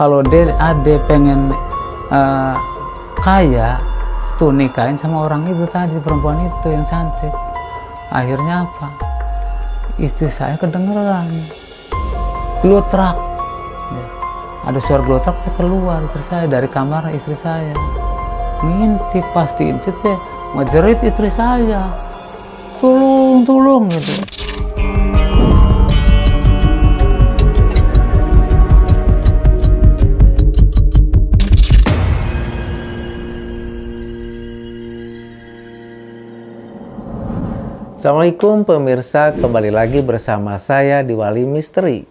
kalau ade pengen kaya tuh nikahin sama orang itu tadi, perempuan itu yang cantik. Akhirnya apa? Istri saya kedengeran glotrak. Ada suara glotrak teh keluar istri saya dari kamar istri saya. Ngintip, pas diintip teh ngejerit istri saya. Tolong, tolong gitu. Assalamualaikum pemirsa, kembali lagi bersama saya di Wali Misteri.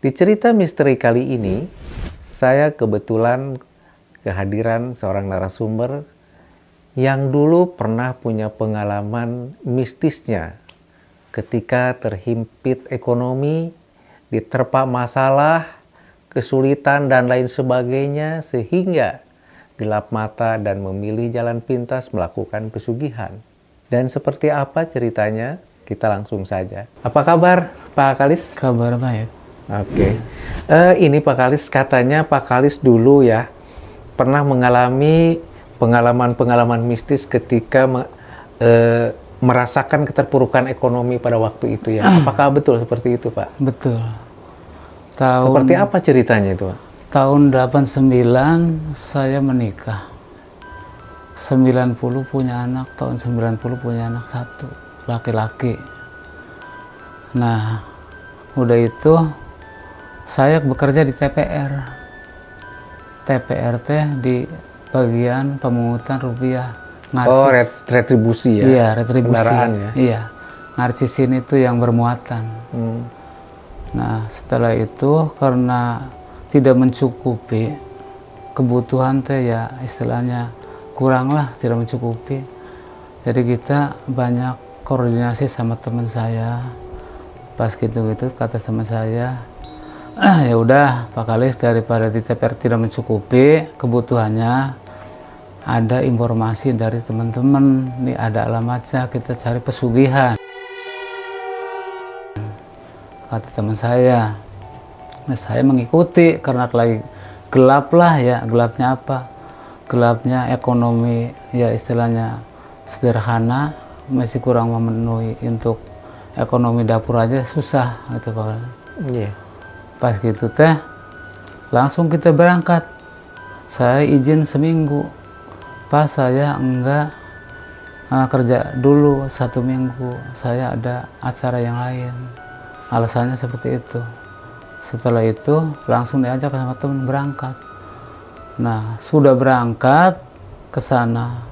Di cerita misteri kali ini, saya kebetulan kehadiran seorang narasumber yang dulu pernah punya pengalaman mistisnya ketika terhimpit ekonomi, diterpa masalah, kesulitan dan lain sebagainya sehingga gelap mata dan memilih jalan pintas melakukan pesugihan. Dan seperti apa ceritanya? Kita langsung saja. Apa kabar Pak Kalis? Kabar baik. Oke. Ini Pak Kalis, katanya Pak Kalis dulu ya pernah mengalami pengalaman-pengalaman mistis ketika merasakan keterpurukan ekonomi pada waktu itu ya. Apakah betul seperti itu Pak? Betul. Seperti apa ceritanya itu Pak? Tahun 89 saya menikah. 90 punya anak, tahun 90 punya anak satu, laki-laki. Nah, udah itu saya bekerja di TPR. TPR teh di bagian pemungutan rupiah. Narcis. Retribusi ya? Iya, retribusi. Kendaraan ya? Iya, narcisin itu yang bermuatan. Nah, setelah itu karena tidak mencukupi kebutuhan teh ya istilahnya kurang lah, tidak mencukupi. Jadi kita banyak koordinasi sama teman saya. Pas gitu-gitu kata teman saya, ya udah Pak Kalis, daripada di TPR tidak mencukupi kebutuhannya, ada informasi dari teman-teman, nih ada alamatnya, kita cari pesugihan. Kata teman saya. Nah, saya mengikuti karena lagi gelap lah ya. Gelapnya apa? Gelapnya ekonomi ya istilahnya sederhana, masih kurang memenuhi untuk ekonomi dapur aja susah gitu Pak. Iya. Pas gitu teh langsung kita berangkat. Saya izin seminggu. Pas saya enggak kerja dulu 1 minggu, saya ada acara yang lain. Alasannya seperti itu. Setelah itu langsung diajak sama teman berangkat. Nah, sudah berangkat ke sana,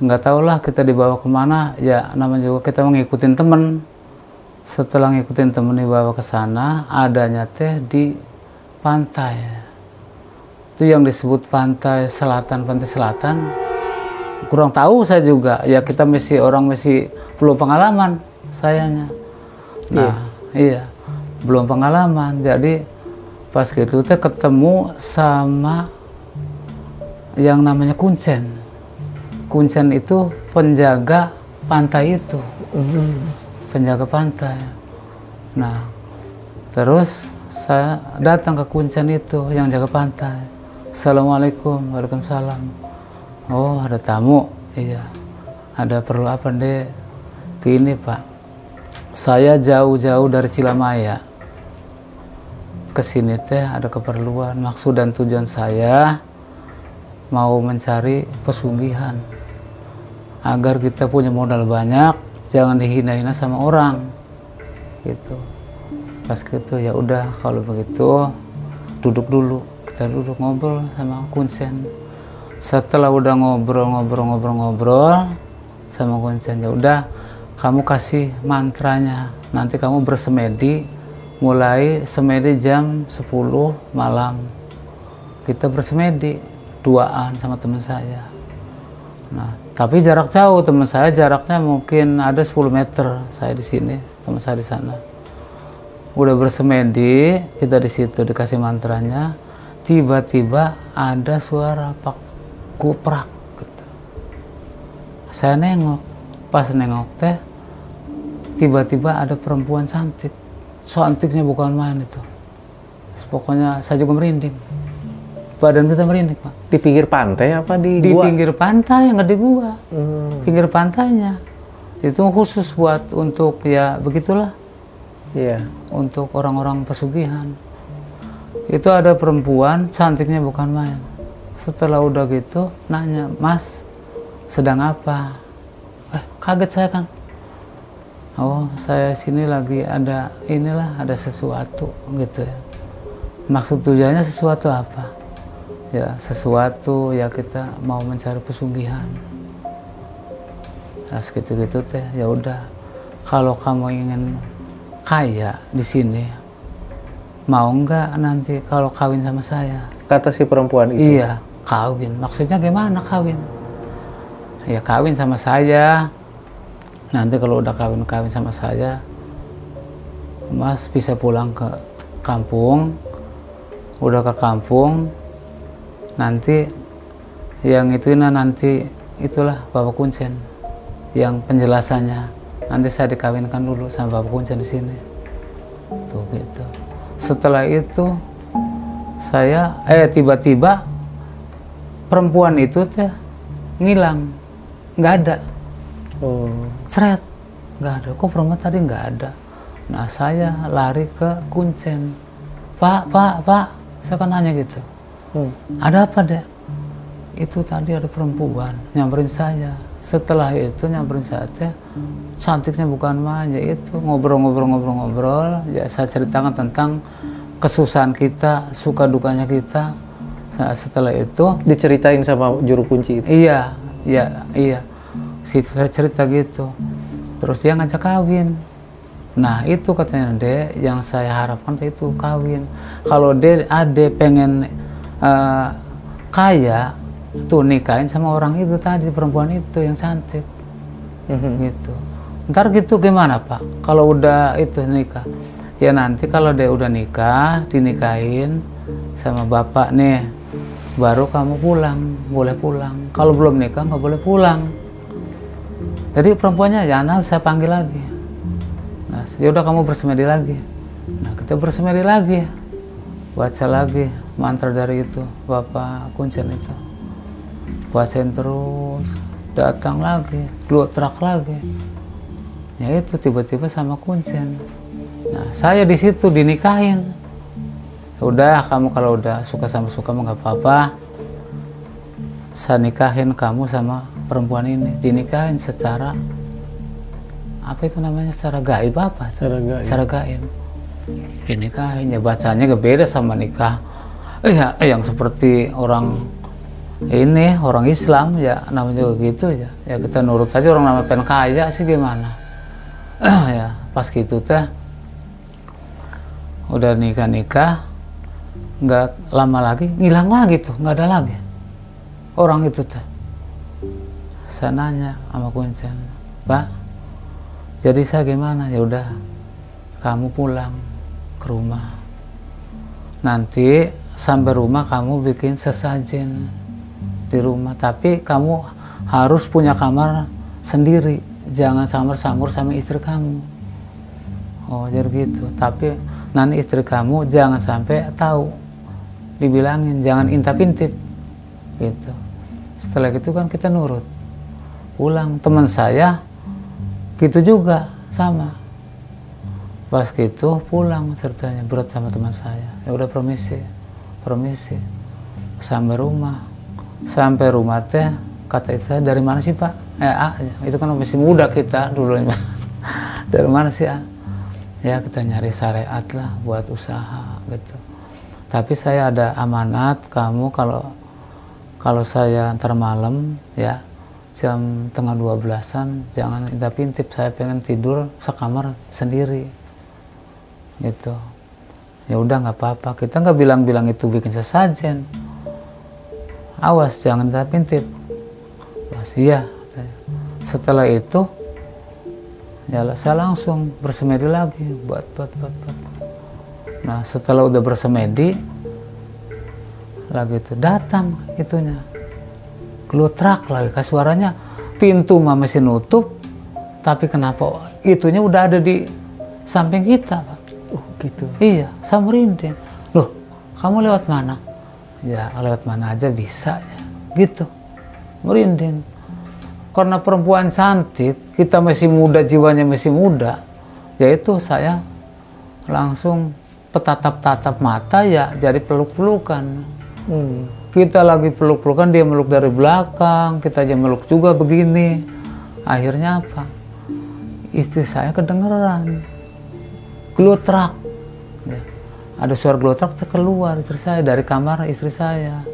nggak tahulah kita dibawa kemana, ya namanya juga kita mengikutin temen. Setelah ngikutin temen dibawa ke sana, adanya teh di pantai. Itu yang disebut pantai selatan, kurang tahu saya juga, ya kita masih belum pengalaman sayanya. Nah, iya, belum pengalaman, jadi pas gitu teh ketemu sama yang namanya kuncen. Kuncen itu penjaga pantai itu. Penjaga pantai. Nah, terus saya datang ke kuncen itu yang jaga pantai. Assalamualaikum. Waalaikumsalam. Oh, ada tamu. Iya. Ada perlu apa deh? Gini Pak, saya jauh-jauh dari Cilamaya ke sini teh ada keperluan. Maksud dan tujuan saya mau mencari pesugihan agar kita punya modal banyak, jangan dihina-hina sama orang gitu. Pas gitu ya udah, kalau begitu duduk dulu, kita duduk ngobrol sama kuncen. Setelah udah ngobrol sama kuncen, ya udah kamu kasih mantranya, nanti kamu bersemedi, mulai semedi jam 10 malam kita bersemedi duaan sama teman saya. Nah, tapi jarak jauh, teman saya jaraknya mungkin ada 10 meter, saya di sini, teman saya di sana. Udah bersemedi, kita di situ dikasih mantranya, tiba-tiba ada suara pak kuprak gitu. Saya nengok, pas nengok teh tiba-tiba ada perempuan cantik. Cantiknya bukan main itu. Pokoknya saya juga merinding. badan kita merinding, Pak. Di pinggir pantai apa di Di gua? pinggir pantai, nggak di gua. Pinggir pantainya. Itu khusus buat untuk ya begitulah. Iya. Untuk orang-orang pesugihan. Itu ada perempuan, cantiknya bukan main. Setelah udah gitu, nanya, "Mas, sedang apa?" Kaget saya kan. "Oh, saya sini lagi ada sesuatu," gitu ya. Maksud tujuannya sesuatu apa? Ya, sesuatu ya kita mau mencari pesugihan. Nah, gitu-gitu teh, ya udah. Kalau kamu ingin kaya di sini, mau nggak nanti kalau kawin sama saya? Kata si perempuan itu. Iya, kawin. Maksudnya gimana kawin? Ya kawin sama saya. Nanti kalau udah kawin sama saya, Mas bisa pulang ke kampung. Udah ke kampung, nanti yang nanti itulah Bapak Kuncen yang penjelasannya. Nanti saya dikawinkan dulu sama Bapak Kuncen di sini. Tuh gitu. Setelah itu saya tiba-tiba perempuan itu teh ngilang, nggak ada. Seret, nggak ada. Kok perempuan tadi nggak ada? Nah, saya lari ke Kuncen. Pak, saya kan nanya gitu. Ada apa, Dek? Itu tadi ada perempuan nyamperin saya. Setelah itu nyamperin saya teh, cantiknya bukan main, ya itu ngobrol. Ya saya ceritakan tentang kesusahan kita, suka dukanya kita. Setelah itu Diceritain sama juru kunci itu. iya. Saya cerita gitu. Terus dia ngajak kawin. Nah itu katanya, Dek, yang saya harapkan itu kawin. Kalau Ade pengen kaya, tuh nikahin sama orang itu tadi, perempuan itu yang cantik. Gitu. Ntar gitu gimana, Pak? Kalau udah itu nikah, ya nanti kalau dia udah nikah, dinikahin sama bapak nih, baru kamu pulang, boleh pulang. Kalau belum nikah nggak boleh pulang. Jadi perempuannya ya nanti saya panggil lagi. Nah, yaudah kamu bersemedi lagi. Nah, kita bersemedi lagi, baca lagi mantra dari itu Bapak Kuncen itu. Bacain terus, datang lagi, glutrak lagi. Ya itu tiba-tiba sama Kuncen. Nah, saya di situ dinikahin. Udah, kamu kalau udah suka sama suka nggak apa-apa. Saya nikahin kamu sama perempuan ini. Dinikahin secara apa itu namanya, secara gaib apa? Secara gaib. Dinikahin, ya bacanya gak beda sama nikah yang seperti orang ini, orang Islam ya namanya juga gitu ya. Ya kita nurut aja, orang namanya pengen kaya sih gimana. Ya pas gitu teh udah nikah, nggak lama lagi ngilang lagi tuh, nggak ada lagi orang itu teh. Saya nanya sama Kuncen, Pak, jadi saya gimana? Ya udah, kamu pulang ke rumah. Nanti sampai rumah kamu bikin sesajen di rumah, tapi kamu harus punya kamar sendiri, jangan samar-samur sama istri kamu. Oh jadi gitu. Tapi nanti istri kamu jangan sampai tahu, dibilangin jangan intip-intip gitu. Setelah itu kan kita nurut, pulang. Teman saya gitu juga sama, pas gitu pulang ceritanya berat sama teman saya. Ya udah permisi sampai rumah teh kata itu saya, dari mana sih, Pak? Itu kan masih muda kita dulu. Dari mana sih, ya kita nyari syariat lah buat usaha gitu. Tapi saya ada amanat, kamu kalau saya ntar malam ya jam tengah 12-an jangan intip-intip, saya pengen tidur sekamar sendiri gitu. Ya udah nggak apa-apa, kita nggak bilang itu bikin sesajen, awas jangan intip-intip. Mas iya. Setelah itu ya saya langsung bersemedi lagi buat. Nah setelah udah bersemedi lagi itu datang itunya, glutrak lagi, suaranya pintu masih nutup, tapi kenapa itunya udah ada di samping kita, Pak. Gitu. Iya, saya merinding. Loh, kamu lewat mana? ya lewat mana aja bisa ya. Gitu. Merinding. Karena perempuan cantik, kita masih muda, jiwanya masih muda, yaitu saya langsung petatap-tatap mata ya jadi peluk-pelukan. Kita lagi peluk-pelukan, dia meluk dari belakang, kita aja meluk juga begini. Akhirnya apa? Istri saya kedengeran glotrak. Ya. Ada suara glotrak keluar istri saya dari kamar istri saya.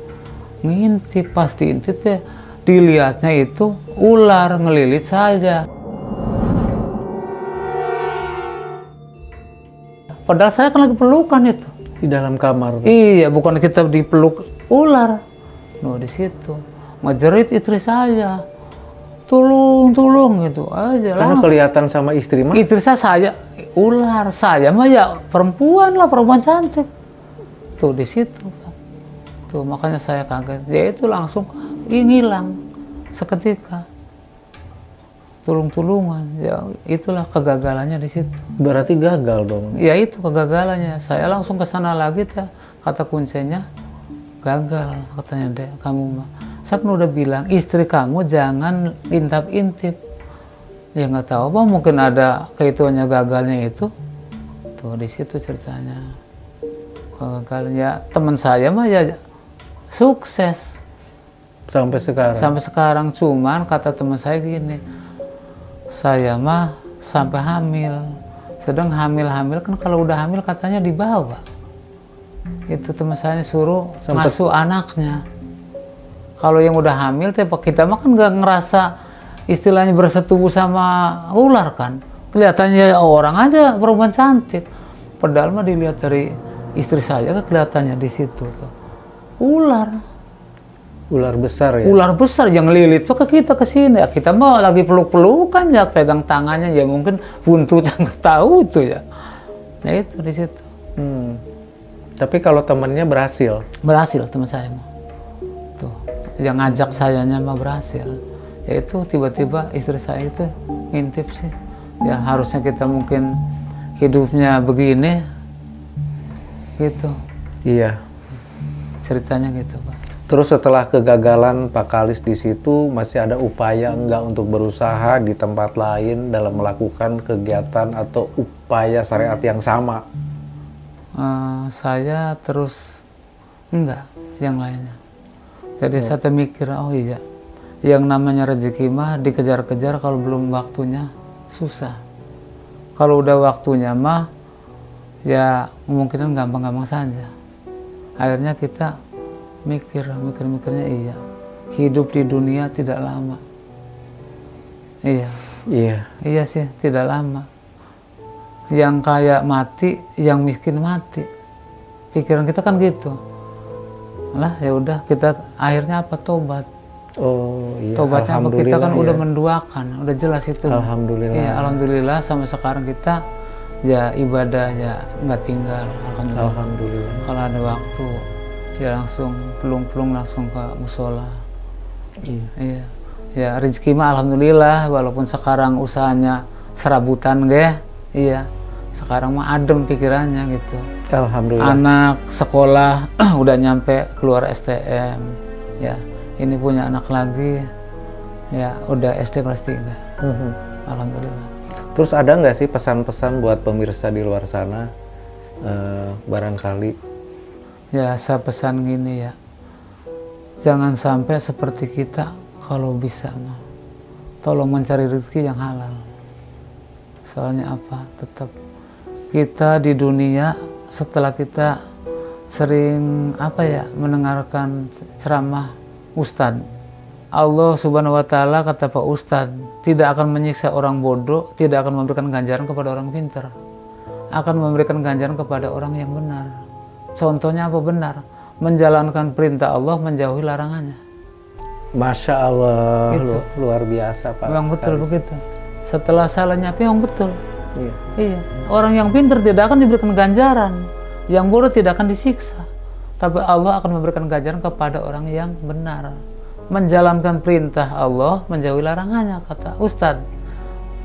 Ngintip, pas diintip ya dilihatnya itu ular ngelilit saja. Padahal saya kan lagi pelukan itu Di dalam kamar. iya, bukan kita dipeluk ular. No, di situ ngejerit istri saya, tulung gitu aja. Karena Langsung. kelihatan sama istri mah. Istri saya ular, saya mah ya perempuan lah, perempuan cantik. Tuh di situ, Pak. Tuh makanya saya kaget. Dia itu langsung hilang seketika. Tulung-tulungan, ya itulah kegagalannya di situ. Berarti gagal dong. Ya itu kegagalannya. Saya langsung ke sana lagi, kata kuncinya gagal, katanya deh kamu mah. Saya kan udah bilang istri kamu jangan intip-intip. Ya nggak tahu apa, mungkin ada kehituannya gagalnya itu. Tuh di situ ceritanya. Kegagalannya teman saya mah ya sukses Sampai sekarang. sampai sekarang. Cuman kata teman saya gini, saya mah sampai hamil. Sedang hamil-hamil kan kalau udah hamil katanya dibawa. Itu teman saya suruh masuk anaknya. Kalau yang udah hamil, kita mah kan nggak ngerasa istilahnya bersetubuh sama ular kan. Kelihatannya orang aja perempuan cantik. Padahal mah dilihat dari istri saya kelihatannya di situ tuh. Ular. Ular besar ya. Ular besar yang lilit tuh ke kita ke sini. Ya, kita mah lagi peluk-pelukan ya, pegang tangannya ya mungkin buntutnya nggak tahu itu ya. Nah itu di situ. Tapi kalau temannya berhasil. Berhasil teman saya mah. Tuh, yang ngajak sayanya mah berhasil. Yaitu tiba-tiba istri saya itu ngintip sih. Ya harusnya kita mungkin hidupnya begini. Gitu. Iya. Ceritanya gitu, Pak. Terus setelah kegagalan Pak Kalis di situ, masih ada upaya enggak untuk berusaha di tempat lain dalam melakukan kegiatan atau upaya syariat yang sama? Saya terus enggak, yang lainnya. Jadi saya mikir, oh iya, yang namanya rezeki mah dikejar-kejar, kalau belum waktunya susah. Kalau udah waktunya mah ya kemungkinan gampang-gampang saja. Akhirnya kita mikirnya iya, hidup di dunia tidak lama. Iya sih, tidak lama. Yang kaya mati, yang miskin mati. Pikiran kita kan gitu. Lah ya udah, kita akhirnya apa, tobat. Oh iya. Tobatnya apa, kita kan udah menduakan, udah jelas itu. Alhamdulillah. Iya, alhamdulillah sampai sekarang kita ya ibadah ya nggak tinggal. Alhamdulillah. Kalau ada waktu ya langsung pelung-pelung langsung ke musola. Iya. Ya rezeki mah alhamdulillah, walaupun sekarang usahanya serabutan iya. Sekarang mah adem pikirannya gitu. Alhamdulillah. Anak sekolah udah nyampe keluar STM. Ya, ini punya anak lagi. Ya, udah SD kelas 3. Alhamdulillah. Terus ada nggak sih pesan-pesan buat pemirsa di luar sana? Barangkali. Ya, saya pesan gini ya. Jangan sampai seperti kita, kalau bisa mah. Tolong mencari rezeki yang halal. Soalnya apa? Tetap kita di dunia, setelah kita sering mendengarkan ceramah Ustadz, Allah Subhanahu wa Ta'ala kata Pak Ustadz, tidak akan menyiksa orang bodoh, tidak akan memberikan ganjaran kepada orang pintar, akan memberikan ganjaran kepada orang yang benar. Contohnya apa benar? Menjalankan perintah Allah, menjauhi larangannya. Masya Allah, Gitu. luar biasa Pak. Memang betul begitu. Setelah salahnya memang betul. Iya. Orang yang pintar tidak akan diberikan ganjaran, yang bodoh tidak akan disiksa. Tapi Allah akan memberikan ganjaran kepada orang yang benar, menjalankan perintah Allah, menjauhi larangannya, kata Ustadz.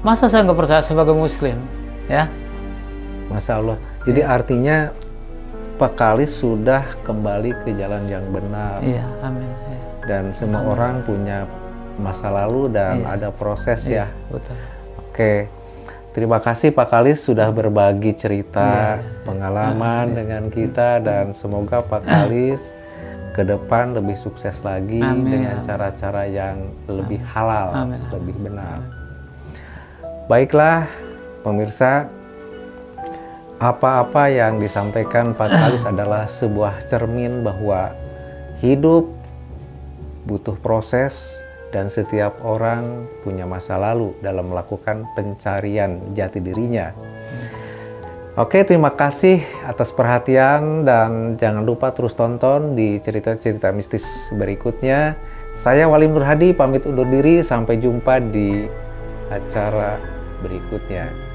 Masa saya nggak percaya sebagai muslim, ya? Masya Allah. Jadi artinya Pak Kalis sudah kembali ke jalan yang benar. Iya, amin. Iya. Dan semua orang punya masa lalu dan ada proses ya. Betul. Oke, terima kasih Pak Kalis sudah berbagi cerita, pengalaman dengan kita, dan semoga Pak Kalis ke depan lebih sukses lagi dengan cara-cara yang lebih halal, lebih benar. Baiklah pemirsa, apa-apa yang disampaikan Pak Kalis adalah sebuah cermin bahwa hidup butuh proses dan setiap orang punya masa lalu dalam melakukan pencarian jati dirinya. Oke, terima kasih atas perhatian dan jangan lupa terus tonton di cerita-cerita mistis berikutnya. Saya Walim Nur Hadi pamit undur diri, sampai jumpa di acara berikutnya.